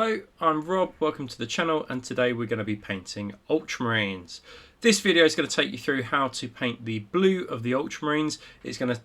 Hello, I'm Rob, welcome to the channel, and today we're going to be painting Ultramarines. This video is going to take you through how to paint the blue of the Ultramarines. It's going to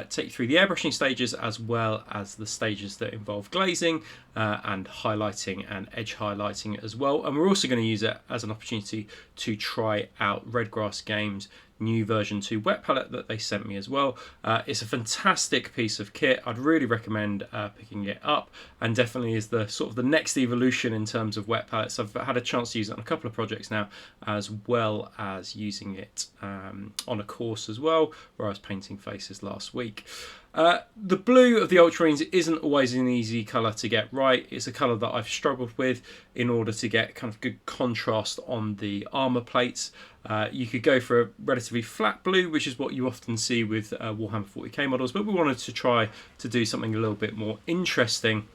take you through the airbrushing stages as well as the stages that involve glazing and highlighting and edge highlighting as well. And we're also going to use it as an opportunity to try out Redgrass Games' new version 2 wet palette that they sent me as well. It's a fantastic piece of kit. I'd really recommend picking it up, and definitely is the sort of the next evolution in terms of wet palettes. I've had a chance to use it on a couple of projects now, as well as using it on a course as well where I was painting faces last week. The blue of the Ultramarines isn't always an easy colour to get right. It's a colour that I've struggled with in order to get kind of good contrast on the armour plates. You could go for a relatively flat blue, which is what you often see with Warhammer 40k models, but we wanted to try to do something a little bit more interesting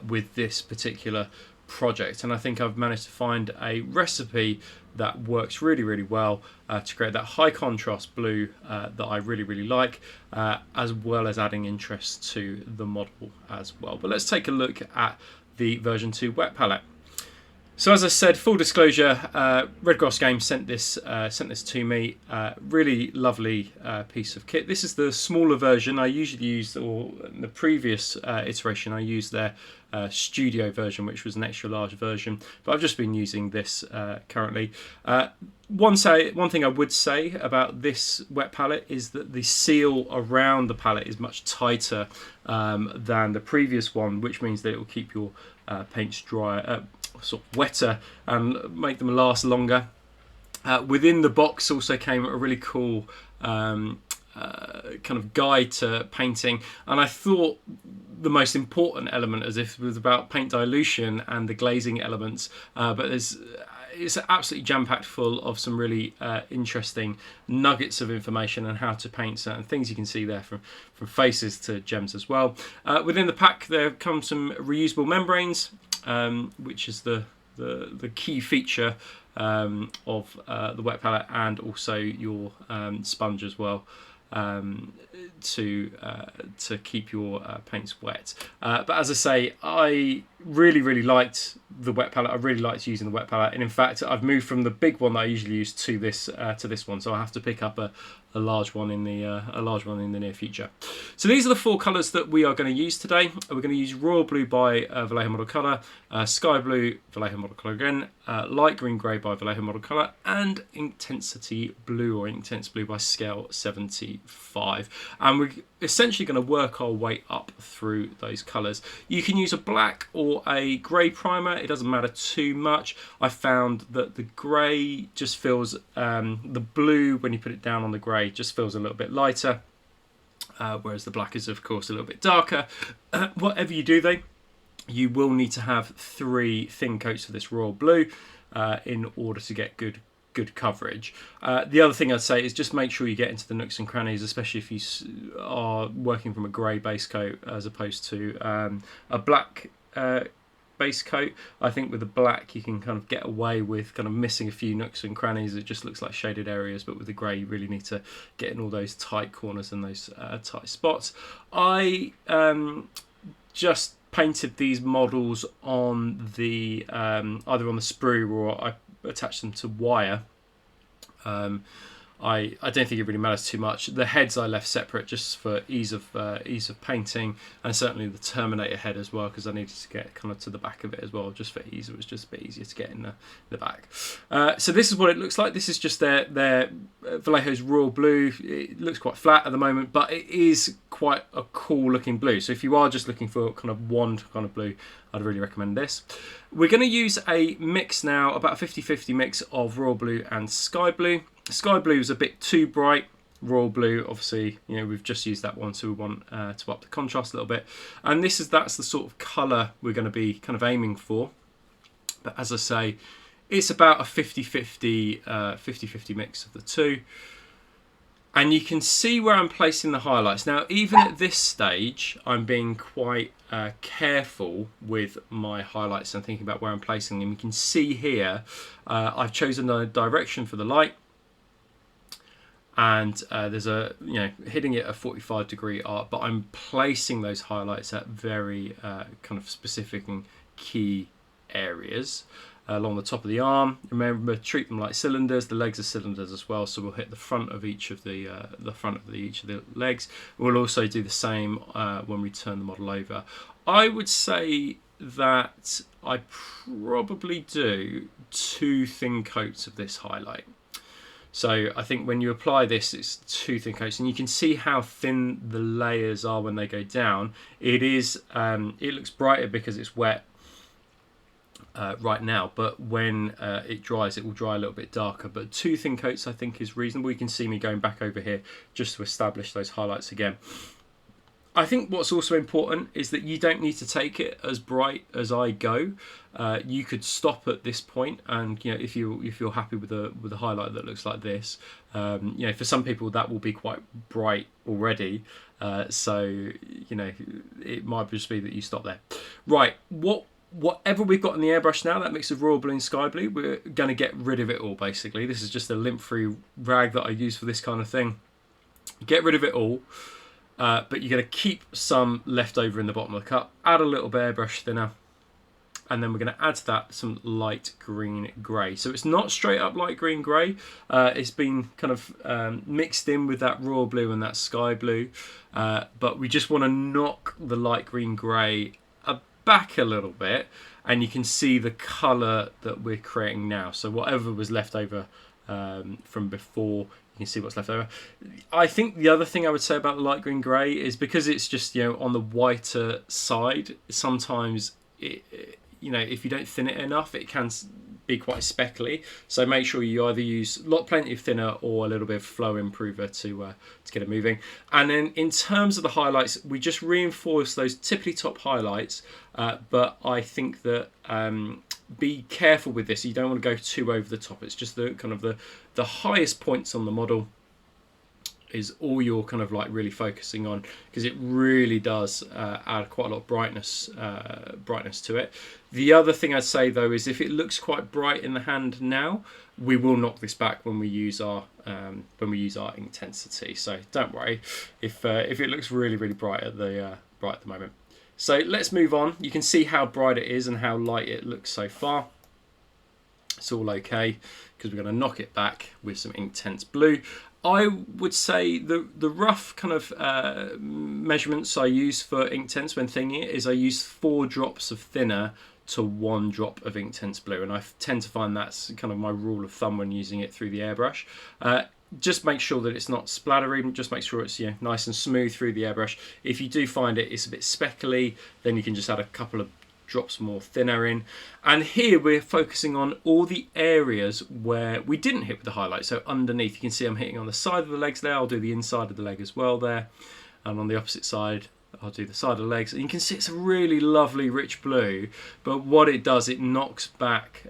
with this particular project, and I think I've managed to find a recipe that works really well to create that high contrast blue that I really like, as well as adding interest to the model as well. But let's take a look at the version 2 wet palette. So as I said, full disclosure, Redgrass Games sent this to me. Really lovely piece of kit. This is the smaller version. I usually use, or in the previous iteration, I used their studio version, which was an extra large version. But I've just been using this currently. One thing I would say about this wet palette is that the seal around the palette is much tighter than the previous one, which means that it will keep your paints dry. Sort of wetter and make them last longer. Within the box also came a really cool kind of guide to painting, and I thought the most important element as if it was about paint dilution and the glazing elements, but it's absolutely jam-packed full of some really interesting nuggets of information on how to paint certain things. You can see there from faces to gems as well. Within the pack there come some reusable membranes, which is the key feature of the wet palette, and also your sponge as well, to keep your paints wet. But as I say, I really liked the wet palette. I really liked using the wet palette, and in fact I've moved from the big one that I usually use to this one, so I have to pick up a large one in the near future. So these are the four colours that we are going to use today. We're going to use Royal Blue by Vallejo Model Colour, Sky Blue Vallejo Model Colour again, Light Green Grey by Vallejo Model Colour, and Intensity Blue or Intense Blue by Scale 75. And we're essentially going to work our way up through those colours. You can use a black or a grey primer, it doesn't matter too much. I found that the grey just feels, the blue when you put it down on the grey just feels a little bit lighter, whereas the black is of course a little bit darker. Whatever you do though, you will need to have 3 thin coats of this royal blue in order to get good coverage. The other thing I'd say is just make sure you get into the nooks and crannies, especially if you are working from a grey base coat as opposed to a black base coat. I think with the black you can kind of get away with kind of missing a few nooks and crannies. It just looks like shaded areas, but with the grey you really need to get in all those tight corners and those tight spots. I just painted these models on the either on the sprue, or I attached them to wire. I don't think it really matters too much. The heads I left separate just for ease of painting, and certainly the Terminator head as well, because I needed to get kind of to the back of it as well, just for ease. It was just a bit easier to get in the back. So this is what it looks like. This is just their Vallejo's Royal Blue. It looks quite flat at the moment, but it is quite a cool looking blue. So if you are just looking for kind of one kind of blue, I'd really recommend this. We're going to use a mix now, about a 50-50 mix of Royal Blue and Sky Blue. Sky Blue is a bit too bright. Royal Blue, obviously, you know, we've just used that one, so we want to up the contrast a little bit. And that's the sort of colour we're going to be kind of aiming for. But as I say, it's about a 50-50 mix of the two. And you can see where I'm placing the highlights. Now, even at this stage, I'm being quite careful with my highlights and thinking about where I'm placing them. You can see here, I've chosen a direction for the light. And there's a, hitting it a 45-degree arc, but I'm placing those highlights at very kind of specific and key areas. Along the top of the arm, remember, treat them like cylinders. The legs are cylinders as well, so we'll hit the front of each of the each of the legs. We'll also do the same when we turn the model over. I would say that I probably do 2 thin coats of this highlight. So I think when you apply this, it's 2 thin coats, and you can see how thin the layers are when they go down. It looks brighter because it's wet right now, but when it dries, it will dry a little bit darker. But 2 thin coats I think is reasonable. You can see me going back over here just to establish those highlights again. I think what's also important is that you don't need to take it as bright as I go. You could stop at this point, and if you're happy with a highlight that looks like this, for some people that will be quite bright already. So it might just be that you stop there. Right, whatever we've got in the airbrush now, that mix of royal blue and sky blue, we're going to get rid of it all basically. This is just a lint-free rag that I use for this kind of thing. Get rid of it all. But you're going to keep some left over in the bottom of the cup, add a little bit of airbrush thinner, and then we're going to add to that some light green grey. So it's not straight up light green grey, it's been kind of mixed in with that royal blue and that sky blue, but we just want to knock the light green grey back a little bit, and you can see the colour that we're creating now. So whatever was left over from before, you can see what's left over. I think the other thing I would say about the light green grey is because it's just on the whiter side, sometimes if you don't thin it enough, it can be quite speckly. So make sure you either use plenty of thinner or a little bit of flow improver to get it moving. And then in terms of the highlights, we just reinforce those tippity top highlights, but I think that be careful with this. You don't want to go too over the top. It's just the highest points on the model is all you're kind of like really focusing on, because it really does add quite a lot of brightness to it. The other thing I'd say though is if it looks quite bright in the hand now, we will knock this back when we use our intensity. So don't worry if it looks really bright at the moment. So let's move on. You can see how bright it is and how light it looks so far. It's all okay because we're going to knock it back with some Inktense blue. I would say the rough kind of measurements I use for Inktense when thinning it is I use 4 drops of thinner to 1 drop of Inktense blue, and I tend to find that's kind of my rule of thumb when using it through the airbrush. Just make sure that it's not splattery, just make sure it's nice and smooth through the airbrush. If you do find it's a bit speckly, then you can just add a couple of drops more thinner in. And here we're focusing on all the areas where we didn't hit with the highlight. So underneath, you can see I'm hitting on the side of the legs there. I'll do the inside of the leg as well there, and on the opposite side I'll do the side of the legs. And you can see it's a really lovely rich blue, but what it does, it knocks back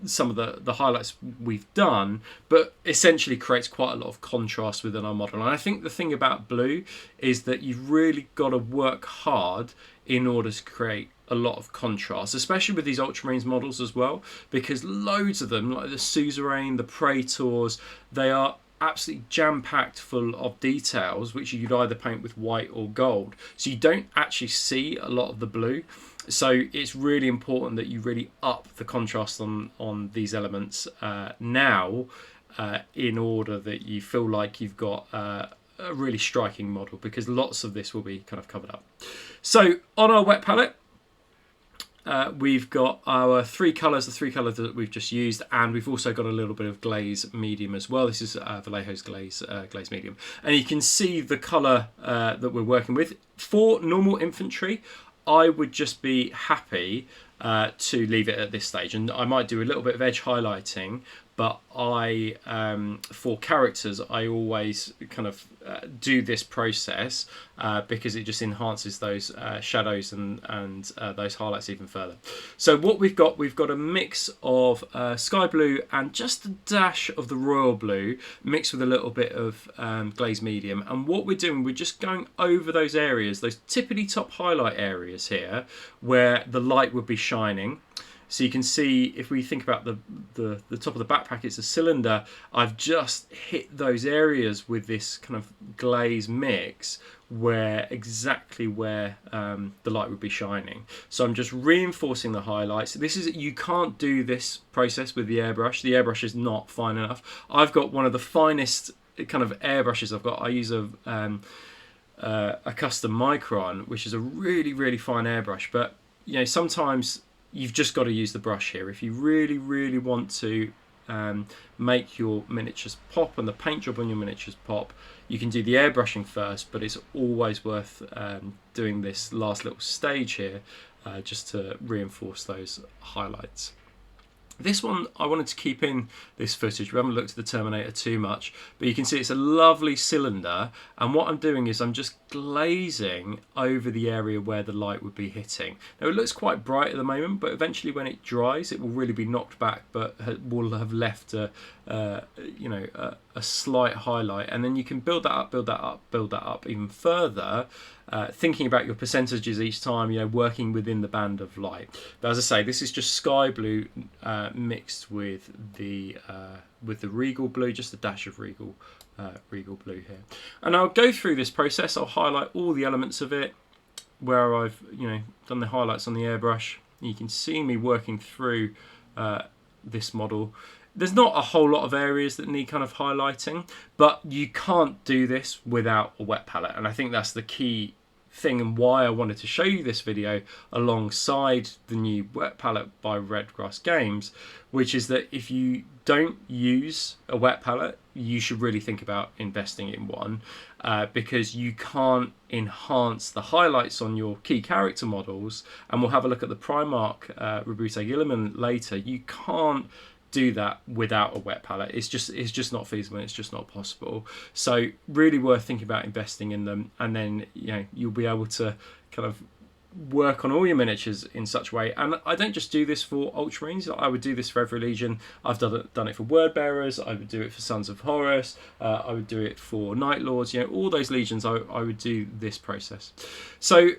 some of the highlights we've done, but essentially creates quite a lot of contrast within our model. And I think the thing about blue is that you've really got to work hard in order to create a lot of contrast, especially with these Ultramarines models as well, because loads of them, like the Suzerain, the Praetors, they are absolutely jam-packed full of details which you could either paint with white or gold, so you don't actually see a lot of the blue. So it's really important that you really up the contrast on these elements now in order that you feel like you've got a really striking model, because lots of this will be kind of covered up. So on our wet palette, we've got our 3 colours, the 3 colours that we've just used, and we've also got a little bit of glaze medium as well. This is Vallejo's glaze medium, and you can see the colour that we're working with. For normal infantry, I would just be happy to leave it at this stage, and I might do a little bit of edge highlighting, but for characters I always kind of do this process because it just enhances those shadows and those highlights even further. So what we've got a mix of sky blue and just a dash of the royal blue mixed with a little bit of glaze medium, and what we're doing, we're just going over those areas, those tippity top highlight areas here where the light would be shining. So you can see, if we think about the top of the backpack, it's a cylinder. I've just hit those areas with this kind of glaze mix where exactly where the light would be shining. So I'm just reinforcing the highlights. This is, you can't do this process with the airbrush. The airbrush is not fine enough. I've got one of the finest kind of airbrushes I've got. I use a custom Micron, which is a really fine airbrush, but you know, sometimes you've just got to use the brush here if you really want to make your miniatures pop and the paint job on your miniatures pop. You can do the airbrushing first, but it's always worth doing this last little stage here just to reinforce those highlights. This one I wanted to keep in this footage. We haven't looked at the Terminator too much, but you can see it's a lovely cylinder, and what I'm doing is I'm just glazing over the area where the light would be hitting. Now it looks quite bright at the moment, but eventually when it dries it will really be knocked back, but will have left a you know, a slight highlight, and then you can build that up even further, thinking about your percentages each time, you know, working within the band of light. But as I say, this is just sky blue mixed with the regal blue, just a dash of regal blue here. And I'll go through this process. I'll highlight all the elements of it where I've, you know, done the highlights on the airbrush. You can see me working through this model. There's not a whole lot of areas that need kind of highlighting, but you can't do this without a wet palette. And I think that's the key thing and why I wanted to show you this video alongside the new wet palette by Redgrass Games, which is that if you don't use a wet palette, you should really think about investing in one, because you can't enhance the highlights on your key character models. And we'll have a look at the Primarch Rabute Gilliman later. You can't do that without a wet palette. It's just not feasible. It's just not possible. So really worth thinking about investing in them, and then, you know, you'll be able to kind of work on all your miniatures in such a way. And I don't just do this for Ultramarines. I would do this for every legion. I've done it for Word Bearers. I would do it for Sons of Horus. I would do it for Night Lords. You know, all those legions, I would do this process. So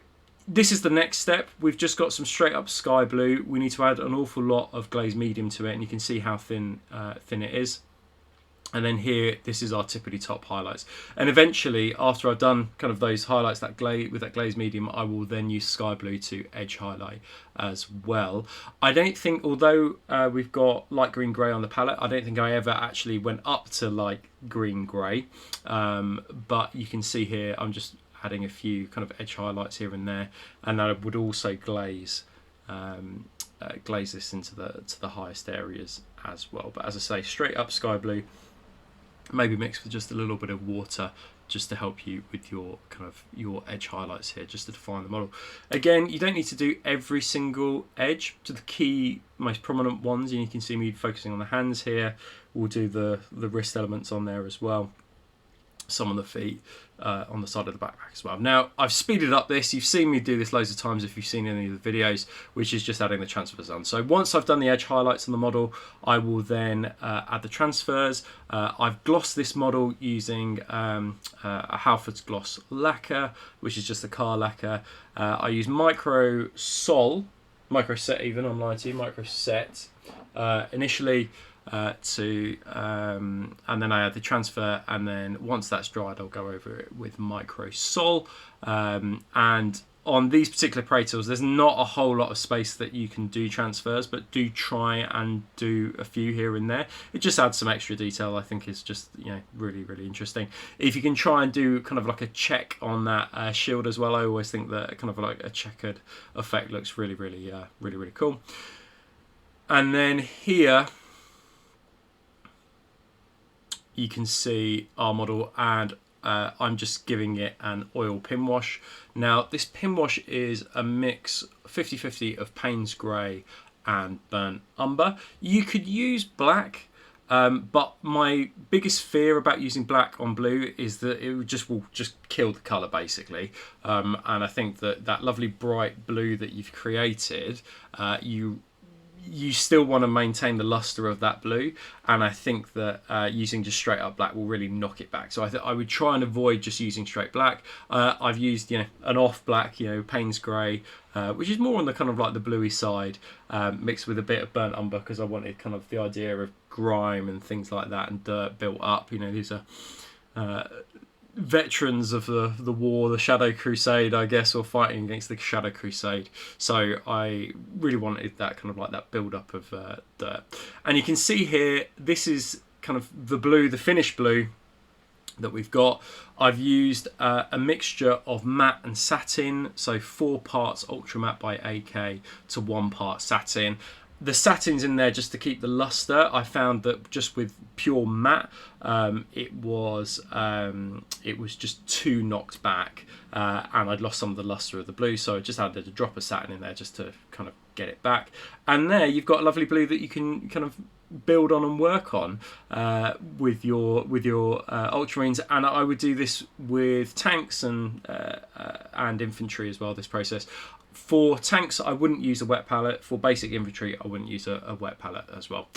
this is the next step. We've just got some straight up sky blue. We need to add an awful lot of glaze medium to it, and you can see how thin it is. And then here, this is our tippity top highlights. And eventually, after I've done kind of those highlights with that glaze medium, I will then use sky blue to edge highlight as well. I don't think, although we've got light green grey on the palette, I don't think I ever actually went up to light green grey. But you can see here, I'm just adding a few kind of edge highlights here and there, and I would also glaze this into the highest areas as well. But as I say, straight up sky blue, maybe mixed with just a little bit of water, just to help you with your kind of your edge highlights here, just to define the model. Again, you don't need to do every single edge. To the key, most prominent ones, and you can see me focusing on the hands here. We'll do the wrist elements on there as well. Some on the feet, on the side of the backpack as well. Now, I've speeded up this. You've seen me do this loads of times if you've seen any of the videos, which is just adding the transfers on. So once I've done the edge highlights on the model, I will then add the transfers. I've glossed this model using a Halford's Gloss lacquer, which is just a car lacquer. I use Micro Set even, I'm lying to you, Micro Set initially, and then I add the transfer, and then once that's dried I'll go over it with Micro Sol. And on these particular Praetors, there's not a whole lot of space that you can do transfers, but do try and do a few here and there. It just adds some extra detail. I think is just, you know, really interesting. If you can try and do kind of like a check on that shield as well, I always think that kind of like a checkered effect looks really cool. And then here you can see our model, and I'm just giving it an oil pin wash. Now, this pin wash is a mix 50-50 of Payne's Grey and Burnt Umber. You could use black, but my biggest fear about using black on blue is that it will just kill the colour basically. And I think that lovely bright blue that you've created, you you still want to maintain the luster of that blue, and I think that using just straight up black will really knock it back. So I would try and avoid just using straight black. I've used an off black, Payne's grey, which is more on the kind of like the bluey side, mixed with a bit of burnt umber, because I wanted kind of the idea of grime and things like that and dirt built up. These are veterans of the war, the Shadow Crusade, I guess, or fighting against the Shadow Crusade. So I really wanted that kind of like that build up of dirt. And you can see here, this is kind of the blue, the finished blue that we've got. I've used a mixture of matte and satin, so 4 parts ultra matte by AK to 1 part satin. The satin's in there just to keep the luster. I found that just with pure matte, it was just too knocked back, and I'd lost some of the luster of the blue, so I just added a drop of satin in there just to kind of get it back. And there you've got a lovely blue that you can kind of build on and work on with your Ultramarines. And I would do this with tanks and infantry as well, this process. For tanks, I wouldn't use a wet palette. For basic infantry, I wouldn't use a wet palette as well.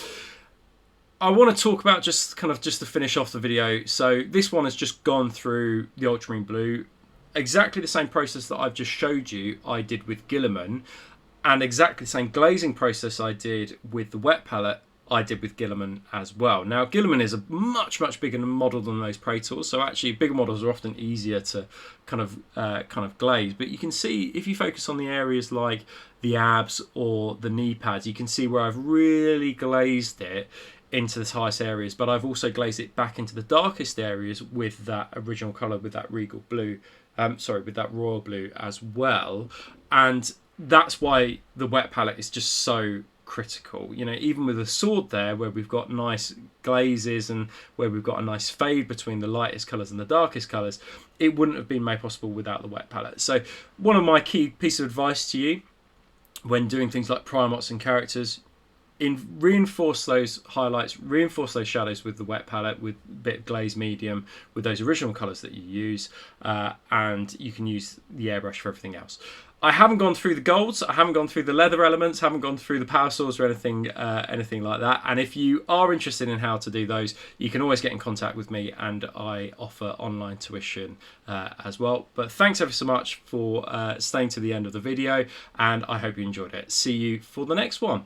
I want to talk about just to finish off the video. So this one has just gone through the Ultramarine blue. Exactly the same process that I've just showed you, I did with Guilliman, and exactly the same glazing process I did with the wet palette, I did with Guilliman as well. Now, Guilliman is a much bigger model than those Praetors, so actually bigger models are often easier to kind of glaze. But you can see, if you focus on the areas like the abs or the knee pads, you can see where I've really glazed it into the highest areas, but I've also glazed it back into the darkest areas with that original colour, with that regal blue, with that royal blue as well. And that's why the wet palette is just so critical. Even with a sword there, where we've got nice glazes and where we've got a nice fade between the lightest colours and the darkest colours, it wouldn't have been made possible without the wet palette. So one of my key pieces of advice to you when doing things like Primarchs and characters, reinforce those highlights, reinforce those shadows with the wet palette, with a bit of glaze medium, with those original colours that you use, and you can use the airbrush for everything else. I haven't gone through the golds, I haven't gone through the leather elements, haven't gone through the power swords or anything like that. And if you are interested in how to do those, you can always get in contact with me, and I offer online tuition as well. But thanks ever so much for staying to the end of the video, and I hope you enjoyed it. See you for the next one.